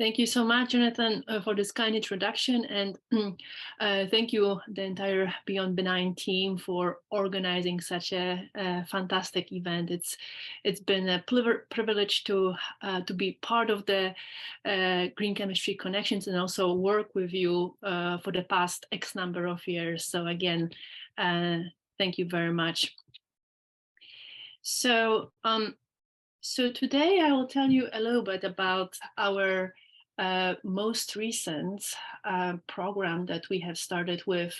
Thank you so much, Jonathan, for this kind introduction. And thank you, the entire Beyond Benign team, for organizing such a fantastic event. It's been a privilege to be part of the Green Chemistry Connections and also work with you for the past X number of years. So again, thank you very much. So today I will tell you a little bit about our most recent program that we have started with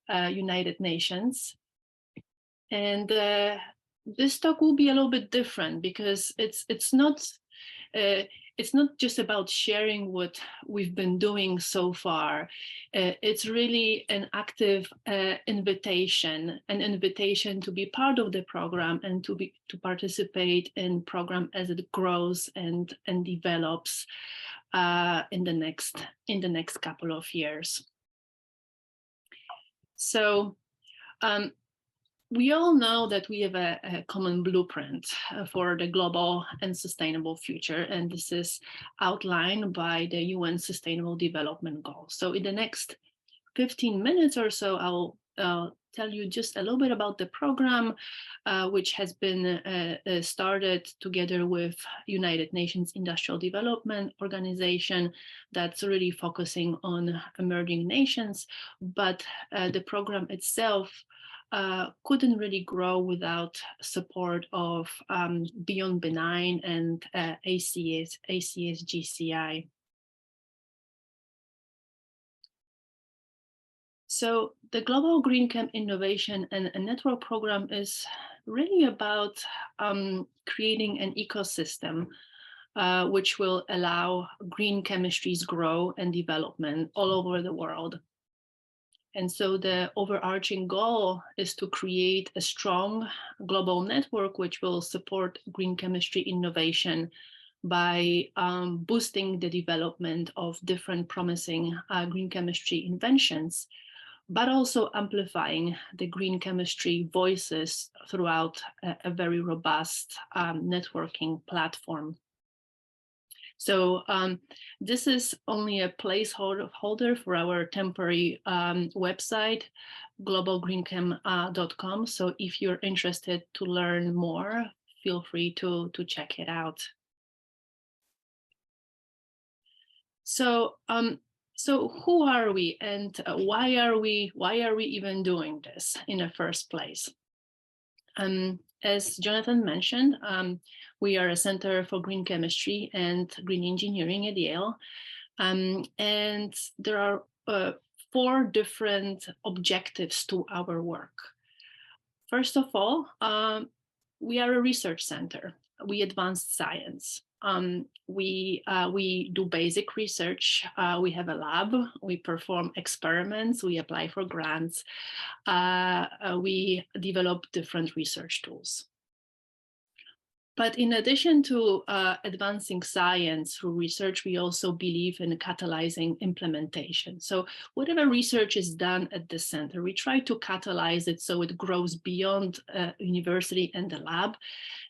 United Nations. And this talk will be a little bit different because it's not just about sharing what we've been doing so far. It's really an active invitation to be part of the program and to participate in program as it grows and develops in the next couple of years. So we all know that we have a common blueprint for the global and sustainable future, and this is outlined by the UN Sustainable Development Goals. So in the next 15 minutes or so, I'll tell you just a little bit about the program, which has been started together with United Nations Industrial Development Organization, that's really focusing on emerging nations. But the program itself couldn't really grow without support of Beyond Benign and ACS GCI. So the Global Green Chem Innovation and Network Program is really about creating an ecosystem which will allow green chemistries grow and development all over the world. And so the overarching goal is to create a strong global network which will support green chemistry innovation by boosting the development of different promising green chemistry inventions, but also amplifying the green chemistry voices throughout a very robust networking platform. So this is only a placeholder for our temporary website, globalgreenchem.com. So if you're interested to learn more, feel free to check it out. So who are we, and why are we even doing this in the first place? As Jonathan mentioned, we are a Center for Green Chemistry and Green Engineering at Yale, and there are 4 different objectives to our work. First of all, we are a research center. We advance science. We do basic research. We have a lab. We perform experiments. We apply for grants. We develop different research tools. But in addition to advancing science through research, we also believe in catalyzing implementation. So whatever research is done at the center, we try to catalyze it so it grows beyond university and the lab.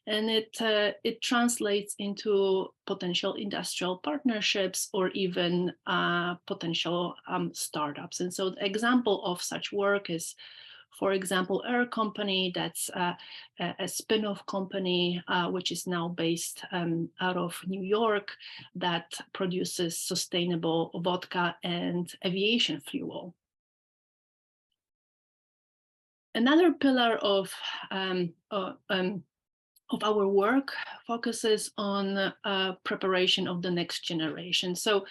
And it translates into potential industrial partnerships or even potential startups. And so the example of such work is, for example, our company that's a spin-off company, which is now based out of New York, that produces sustainable vodka and aviation fuel. Another pillar of our work focuses on preparation of the next generation. So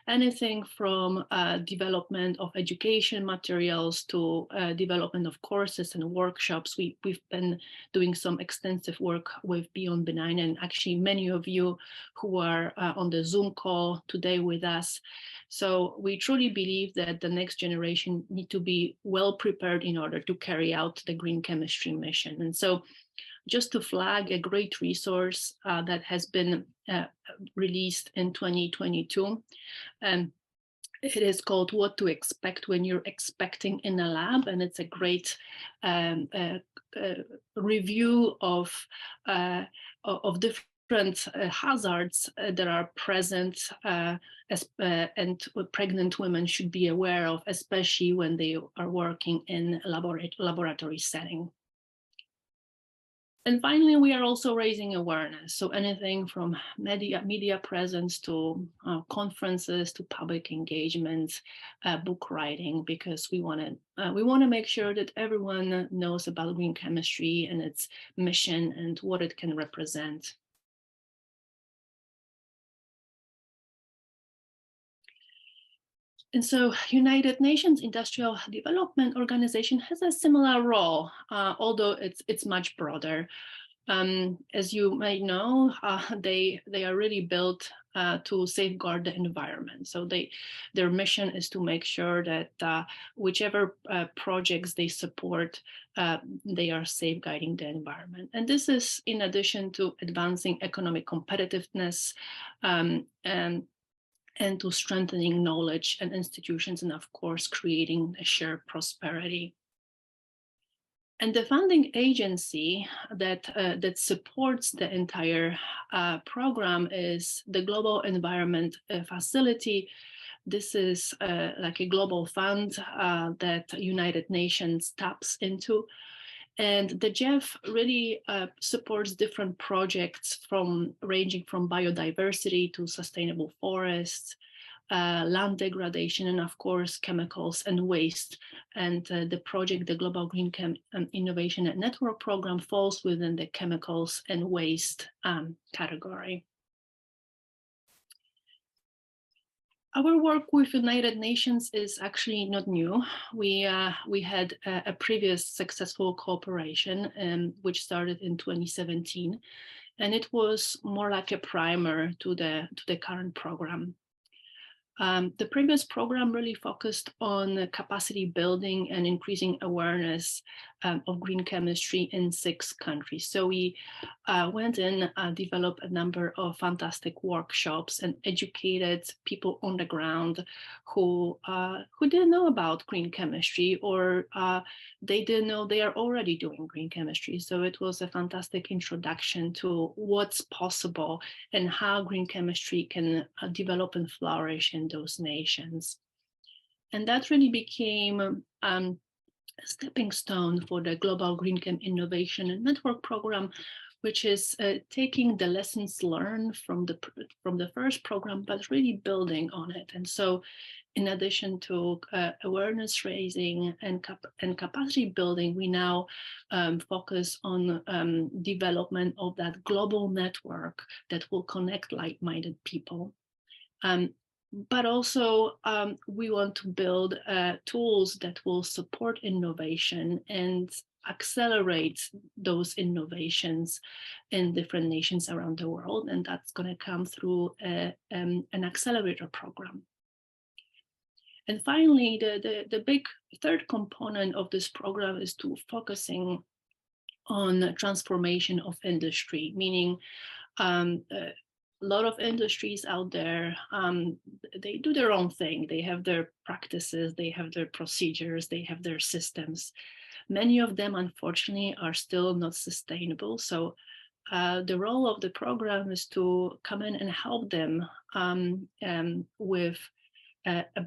anything from development of education materials to development of courses and workshops. We've been doing some extensive work with Beyond Benign, and actually many of you who are on the Zoom call today with us. So we truly believe that the next generation need to be well prepared in order to carry out the green chemistry mission. And so just to flag a great resource that has been released in 2022. It is called What to Expect When You're Expecting in a Lab, and it's a great review of different different hazards that are present and pregnant women should be aware of, especially when they are working in a laboratory setting. And finally, we are also raising awareness. So anything from media presence to conferences to public engagements, book writing, because we want to make sure that everyone knows about green chemistry and its mission and what it can represent. And so United Nations Industrial Development Organization has a similar role, although it's much broader. As you may know, they are really built to safeguard the environment. So their mission is to make sure that whichever projects they support, they are safeguarding the environment. And this is in addition to advancing economic competitiveness and to strengthening knowledge and institutions, and of course, creating a shared prosperity. And the funding agency that supports the entire program is the Global Environment Facility. This is like a global fund that United Nations taps into. And the GEF really supports different projects ranging from biodiversity to sustainable forests, land degradation, and of course, chemicals and waste. And the project, the Global Green Chem Innovation and Network Program, falls within the chemicals and waste category. Our work with United Nations is actually not new. We had a previous successful cooperation, which started in 2017, and it was more like a primer to the current program. The previous program really focused on capacity building and increasing awareness of green chemistry in 6 countries. So we went in, developed a number of fantastic workshops and educated people on the ground who didn't know about green chemistry, or they didn't know they are already doing green chemistry. So it was a fantastic introduction to what's possible and how green chemistry can develop and flourish in those nations. And that really became a stepping stone for the Global Green Chem Innovation and Network Program, which is taking the lessons learned from the first program, but really building on it. And so in addition to awareness raising and capacity building, we now focus on development of that global network that will connect like-minded people. But also we want to build tools that will support innovation and accelerate those innovations in different nations around the world. And that's going to come through an accelerator program. And finally, the big third component of this program is to focusing on transformation of industry, meaning a lot of industries out there, they do their own thing. They have their practices, they have their procedures, they have their systems. Many of them, unfortunately, are still not sustainable. So the role of the program is to come in and help them with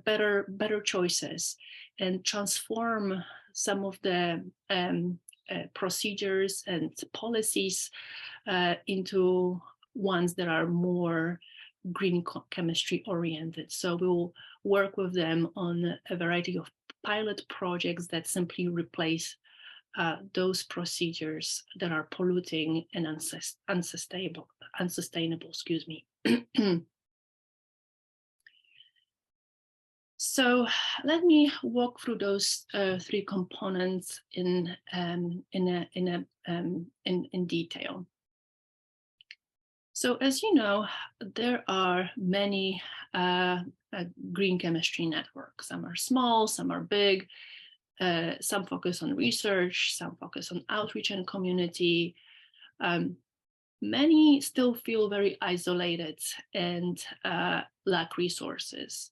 better choices and transform some of the procedures and policies into ones that are more green chemistry oriented. So we'll work with them on a variety of pilot projects that simply replace those procedures that are polluting and unsustainable, excuse me. So let me walk through those 3 components in detail. So as you know, there are many green chemistry networks. Some are small, some are big, some focus on research, some focus on outreach and community. Many still feel very isolated and lack resources.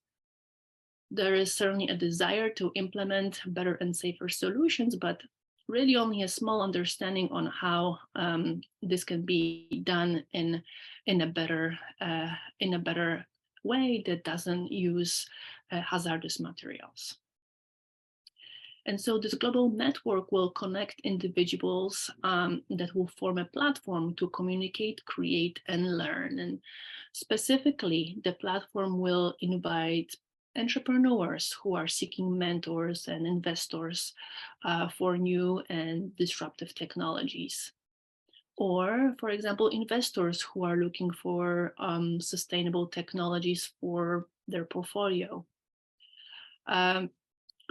There is certainly a desire to implement better and safer solutions, but really only a small understanding on how this can be done in a better way that doesn't use hazardous materials. And so this global network will connect individuals that will form a platform to communicate, create, and learn. And specifically, the platform will invite entrepreneurs who are seeking mentors and investors for new and disruptive technologies. Or, for example, investors who are looking for sustainable technologies for their portfolio. Um,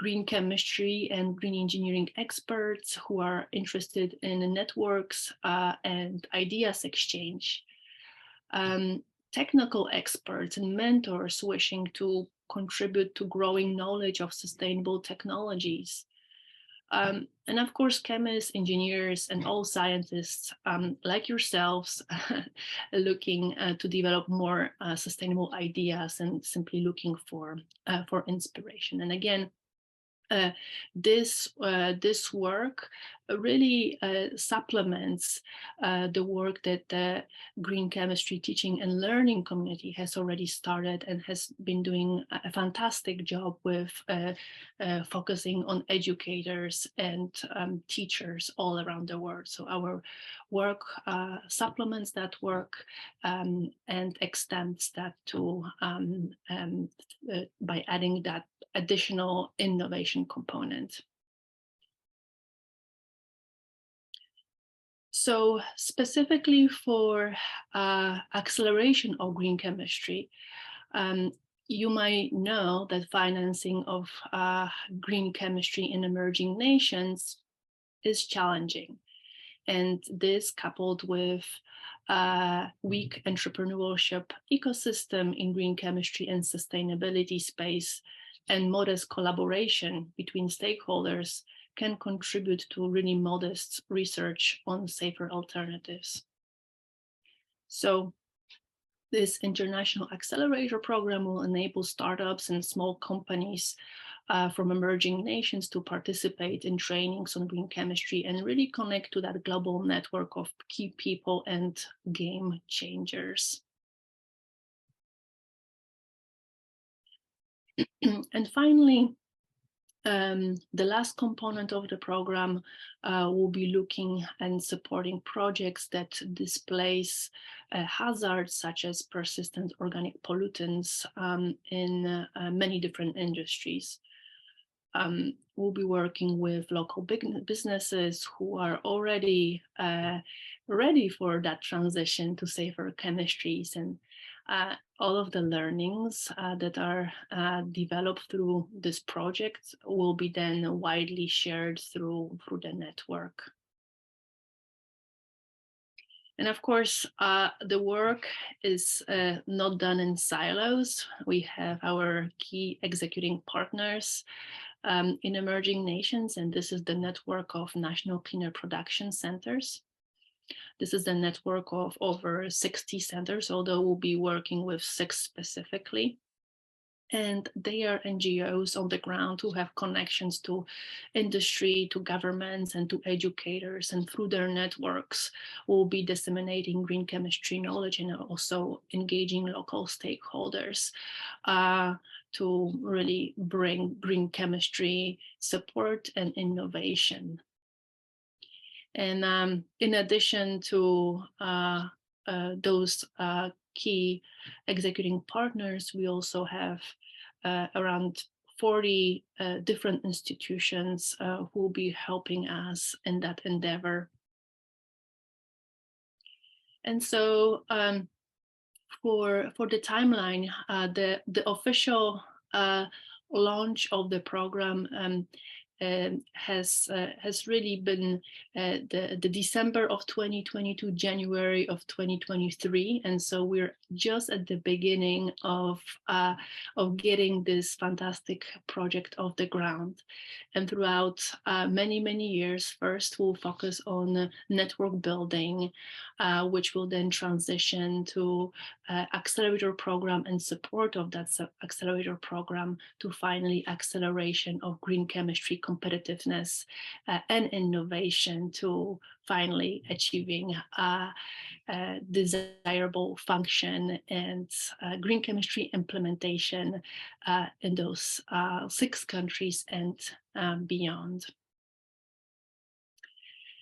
Green chemistry and green engineering experts who are interested in networks and ideas exchange. Technical experts and mentors wishing to contribute to growing knowledge of sustainable technologies. And of course, chemists, engineers, and all scientists like yourselves looking to develop more sustainable ideas and simply looking for inspiration. And again, this work really supplements the work that the green chemistry teaching and learning community has already started and has been doing a fantastic job with focusing on educators and teachers all around the world. So our work supplements that work and extends that to by adding that additional innovation component. So specifically for acceleration of green chemistry, you might know that financing of green chemistry in emerging nations is challenging. And this, coupled with weak entrepreneurship ecosystem in green chemistry and sustainability space, and modest collaboration between stakeholders, can contribute to really modest research on safer alternatives. So this international accelerator program will enable startups and small companies from emerging nations to participate in trainings on green chemistry and really connect to that global network of key people and game changers. And finally, the last component of the program will be looking and supporting projects that displace hazards such as persistent organic pollutants in many different industries. We'll be working with local businesses who are already ready for that transition to safer chemistries, and all of the learnings that are developed through this project will be then widely shared through the network. And of course, the work is not done in silos. We have our key executing partners in emerging nations, and this is the network of national cleaner production centers. This is a network of over 60 centers, although we'll be working with 6 specifically. And they are NGOs on the ground who have connections to industry, to governments, and to educators. And through their networks, will be disseminating green chemistry knowledge and also engaging local stakeholders to really bring green chemistry support and innovation. And in addition to those key executing partners, we also have around 40 different institutions who will be helping us in that endeavor. And so for the timeline, the official launch of the program has really been the December of 2022, January of 2023, and so we're just at the beginning of getting this fantastic project off the ground. And throughout many years, first we'll focus on network building, which will then transition to accelerator program and support of that accelerator program to finally acceleration of green chemistry competitiveness and innovation to finally achieving desirable function and green chemistry implementation in those 6 countries and beyond.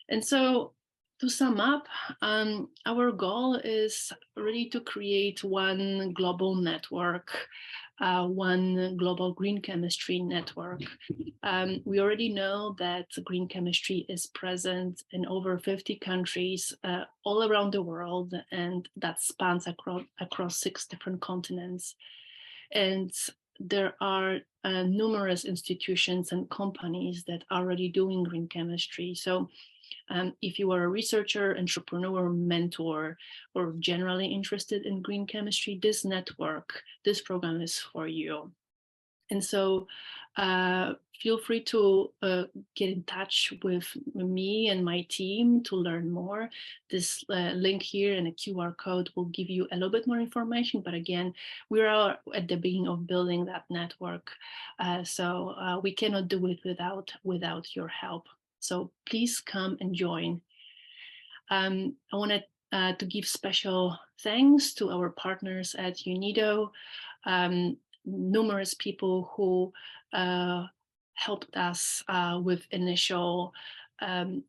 And so to sum up, our goal is really to create one global network, one global green chemistry network. We already know that green chemistry is present in over 50 countries all around the world, and that spans across 6 different continents. And there are numerous institutions and companies that are already doing green chemistry. So if you are a researcher, entrepreneur, mentor, or generally interested in green chemistry, this network, this program is for you. And so feel free to get in touch with me and my team to learn more. This link here and a QR code will give you a little bit more information. But again, we are at the beginning of building that network. So we cannot do it without your help. So please come and join. I wanted to give special thanks to our partners at UNIDO, numerous people who helped us with initial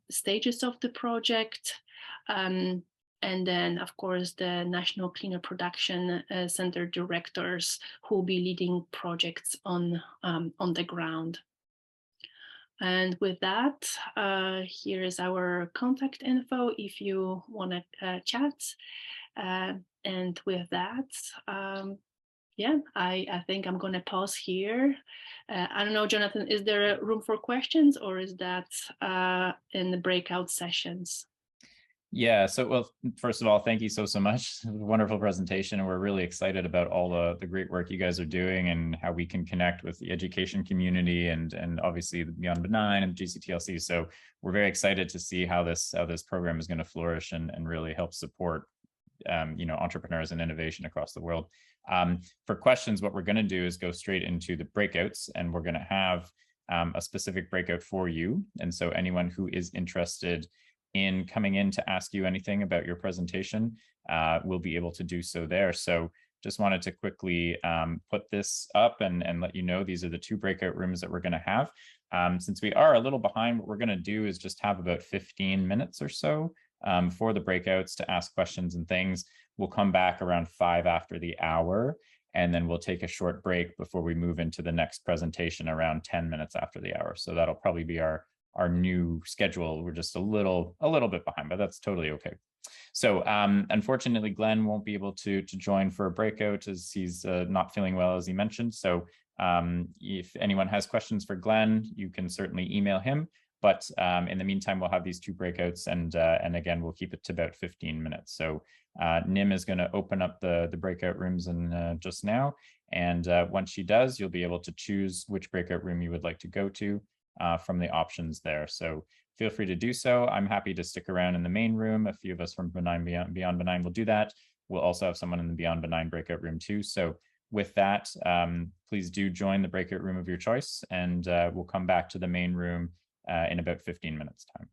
stages of the project. And then, of course, the National Cleaner Production Center directors who will be leading projects on the ground. And with that, here is our contact info if you want to chat. And with that, yeah, I think I'm going to pause here. I don't know, Jonathan, is there a room for questions, or is that in the breakout sessions? Yeah, so well, first of all, thank you so much. Wonderful presentation. And we're really excited about all the great work you guys are doing and how we can connect with the education community and obviously the Beyond Benign and GCTLC. So we're very excited to see how this program is going to flourish and really help support entrepreneurs and innovation across the world. For questions, what we're going to do is go straight into the breakouts, and we're going to have a specific breakout for you. And so anyone who is interested in coming in to ask you anything about your presentation, we'll be able to do so there. So just wanted to quickly put this up and let you know these are the 2 breakout rooms that we're going to have. Since we are a little behind, what we're going to do is just have about 15 minutes or so for the breakouts to ask questions and things. We'll come back around 5 after the hour, and then we'll take a short break before we move into the next presentation around 10 minutes after the hour. So that'll probably be our new schedule. We're just a little bit behind, but that's totally okay. So unfortunately, Glenn won't be able to join for a breakout as he's not feeling well, as he mentioned. So if anyone has questions for Glenn, you can certainly email him. But in the meantime, we'll have these 2 breakouts, and again, we'll keep it to about 15 minutes. So Nim is going to open up the breakout rooms in just now. And once she does, you'll be able to choose which breakout room you would like to go to from the options there. So feel free to do so. I'm happy to stick around in the main room. A few of us from Beyond Benign will do that. We'll also have someone in the Beyond Benign breakout room too. So with that, please do join the breakout room of your choice, and we'll come back to the main room in about 15 minutes time.